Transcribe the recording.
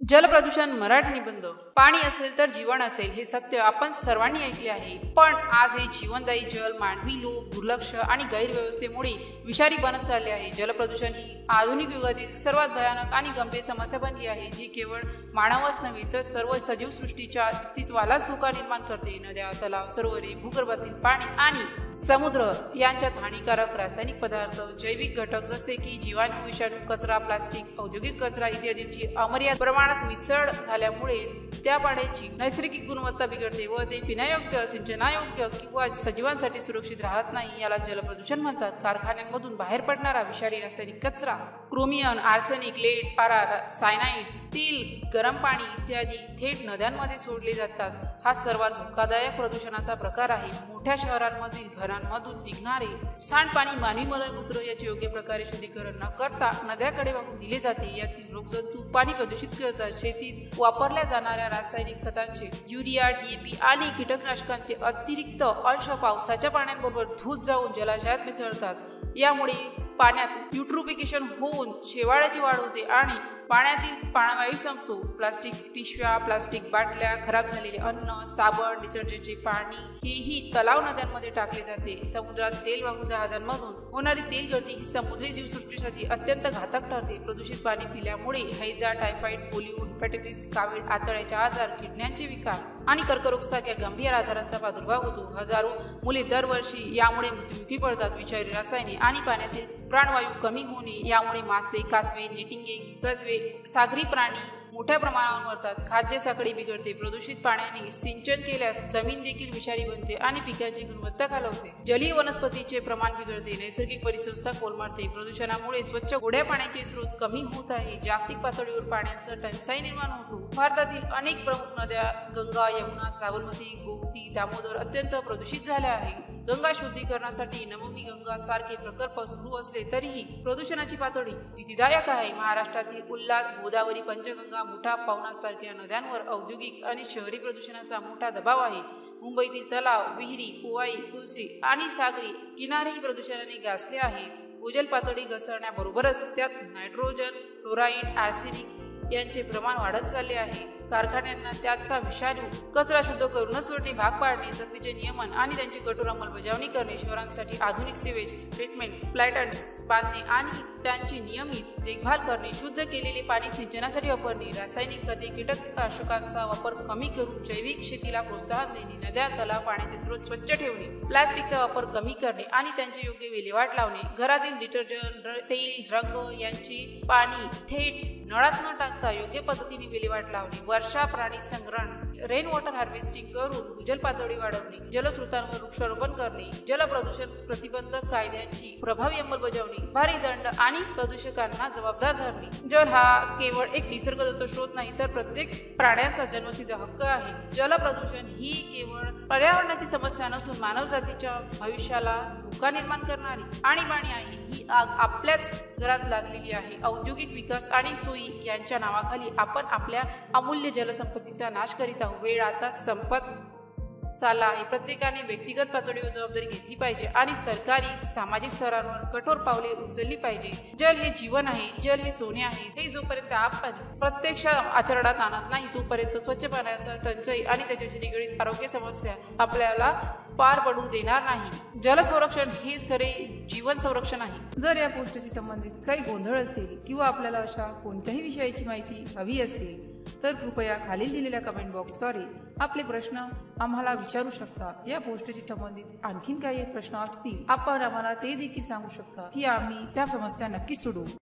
जलप्रदूषण मराठी निबंध. पाणी असेल तर जीवन असेल हे सत्य आपण सर्वांनी ऐकले आहे. पण आज हे जीवनदायी जल मानवी लोभ, दुर्लक्ष आणि गैरव्यवस्थेमुळे विषारी बनत चालले आहे. जलप्रदूषण ही आधुनिक युगातील सर्वात भयानक आणि गंभीर समस्या बनली आहे, जी केवळ मानवच नव्हे तर सर्व सजीव सृष्टीच्या अस्तित्वालाच धोका निर्माण करते. नद्या, तलाव, सरोवरे, भूगर्भातील पाणी आणि समुद्र यांच्यात हानिकारक रासायनिक पदार्थ, जैविक घटक जसे की जीवाणू, विषाणू, कचरा, प्लास्टिक, औद्योगिक कचरा इत्यादींची अमर्याद प्रमाणात मिसळ झाल्यामुळे त्या पाण्याची नैसर्गिक गुणवत्ता बिघडते व ते पिण्यायोग्य, सिंचनायोग्य किंवा सजीवांसाठी सुरक्षित राहत नाही. याला जलप्रदूषण म्हणतात. कारखान्यांमधून बाहेर पडणारा विषारी रासायनिक कचरा, क्रोमियम, आर्सेनिक, लेड, पारा, सायनाइड, तेल, गरम पाणी इत्यादी थेट नद्यांमध्ये सोडले जातात. हा सर्वात धोकादायक प्रदूषणाचा प्रकार आहे. मोठ्या शहरांमधील घरांमधून निघणारे सांडपाणी, मानवी मलमूत्र याचे योग्य प्रकारे शुद्धीकरण न करता नद्याकडे वाहून दिले जाते. यातील रोगजंतू पाणी प्रदूषित करतात. शेतीत वापरल्या जाणाऱ्या रासायनिक खतांचे, युरिया, डीएपी आणि कीटकनाशकांचे अतिरिक्त अंश पावसाच्या पाण्याबरोबर धूत जाऊन जलाशयात मिसळतात. यामुळे पाण्यात युट्रोफिकेशन होऊन शेवाळाची वाढ होते आणि पाण्यातील प्राणवायू संपतो. प्लास्टिक पिशव्या, प्लास्टिक बाटल्या, खराब झालेले अन्न, साबण, डिटर्जंटचे पाणी हेही तलाव नद्यांमध्ये टाकले जाते. समुद्रात तेलवाहू जहाजांमधून होणारी तेलगळती ही समुद्री जीवसृष्टीसाठी अत्यंत घातक ठरते. प्रदूषित पाणी पिल्यामुळे हैजा, टायफॉइड, पोलिओ, हेपॅटायटिस, कावीळ, आतड्याचे आजार, किडण्यांचे विकार आणि कर्करोगासारख्या गंभीर आजारांचा प्रादुर्भाव होतो. हजारो मुले दरवर्षी यामुळे मृत्युमुखी पडतात. विषारी रसायने आणि पाण्यातील प्राणवायू कमी होणे यामुळे मासे, कासवे, निटिंगे, गजवे, सागरी प्राणी मोठ्या प्रमाणावर मरतात. खाद्य साखळी बिघडते. प्रदूषित पाण्याने सिंचन केल्यास जमीन देखील विषारी बनते आणि पिकांची गुणवत्ता खालावते. जलीय वनस्पतीचे प्रमाण बिघडते. नैसर्गिक परिसंस्था कोलमडते. प्रदूषणामुळे स्वच्छ गोड्या पाण्याचे स्रोत कमी होत आहे. जागतिक पातळीवर पाण्याचं टंचाई निर्माण होतो. भारतातील अनेक प्रमुख नद्या गंगा, यमुना, साबरमती, गोमती, दामोदर अत्यंत प्रदूषित झाल्या आहेत. गंगा शुद्धीकरणासाठी नमामि गंगा सारखे प्रकल्प सुरू असले तरीही प्रदूषणाची पातळी भीतीदायक आहे. महाराष्ट्रातील उल्हास, गोदावरी, पंचगंगा, मुठा, पवना सारख्या नद्यांवर औद्योगिक आणि शहरी प्रदूषणाचा मोठा दबाव आहे. मुंबईतील तलाव, विहिरी, पोवाई, तुलसी आणि सागरी किनारेही प्रदूषणाने गासले आहेत. भूजल पातळी घसरण्याबरोबरच त्यात नायट्रोजन, क्लोराईड, आर्सेनिक यांचे प्रमाण वाढत चालले आहे. कारखान्यांना त्याचा विषारी कचरा शुद्ध करूनच सोडणे भाग पाडणे, सक्तीचे नियमन आणि त्यांची कठोर अंमलबजावणी करणे, शहरांसाठी आधुनिक सिवेज ट्रीटमेंट प्लॅन्ट्स बांधणे आणि त्यांची नियमित देखभाल करणे, शुद्ध केलेले पाणी सिंचनासाठी वापरणे, रासायनिक खते, कीटकनाशकांचा वापर कमी करून जैविक शेतीला प्रोत्साहन देणे, नद्या, तलाव, पाण्याचे स्रोत स्वच्छ ठेवणे, प्लास्टिकचा वापर कमी करणे आणि त्यांची योग्य विल्हेवाट लावणे, घरातील डिटर्जंट, तेल, रंग यांची पाणी थेट नळात न टाकता योग्य पद्धतीने विल्हेवाट लावणे, वर्षा प्राणी संग्रहण, रेन वॉटर हार्वेस्टिंग करून भूजल पातळी वाढवणे, जलस्रोतांवर वृक्षारोपण करणे, जलप्रदूषण प्रतिबंधक कायद्यांची प्रभावी अंमलबजावणी, भारी दंड आणि प्रदूषकांना जबाबदार धरणे. जल हा केवळ एक निसर्गदत्त स्रोत नाही तर प्रत्येक प्राण्याचा जन्मसिद्ध हक्क आहे. जलप्रदूषण ही केवळ पर्यावरणाची समस्या नसून मानवजातीच्या भविष्याला धोका निर्माण करणारी आणीबाणी आहे. ही आग आपल्याच घरात लागलेली आहे. औद्योगिक विकास आणि सोयी यांच्या नावाखाली आपण आपल्या अमूल्य जलसंपत्तीचा नाश करीत आहोत. वेळ आता संपत चालला आहे. प्रत्येकाने व्यक्तिगत पातळीवर जबाबदारी घेतली पाहिजे आणि सरकारी, सामाजिक स्तरावर कठोर पावले उचलली पाहिजे. जल हे जीवन आहे. जल हे सोने आहे. हे जोपर्यंत आपण प्रत्यक्ष आचरणात आणत नाही तोपर्यंत स्वच्छ पाण्याचा टंचाई आणि त्याच्याशी निगडीत आरोग्य समस्या आपल्याला पार पडू देणार नाही. जलसंरक्षण हेच खरे जीवन संरक्षण आहे. जर या पोस्टशी संबंधित काही गोंधळ असेल किंवा आपल्याला अशा कोणत्याही विषयाची माहिती हवी असेल तर कृपया खालील दिलेल्या कमेंट बॉक्सद्वारे आपले प्रश्न आम्हाला विचारू शकता. या पोस्टशी संबंधित आणखीन काही प्रश्न असतील आपण आम्हाला ते देखील सांगू शकता की आम्ही त्या समस्या नक्कीच सोडवू.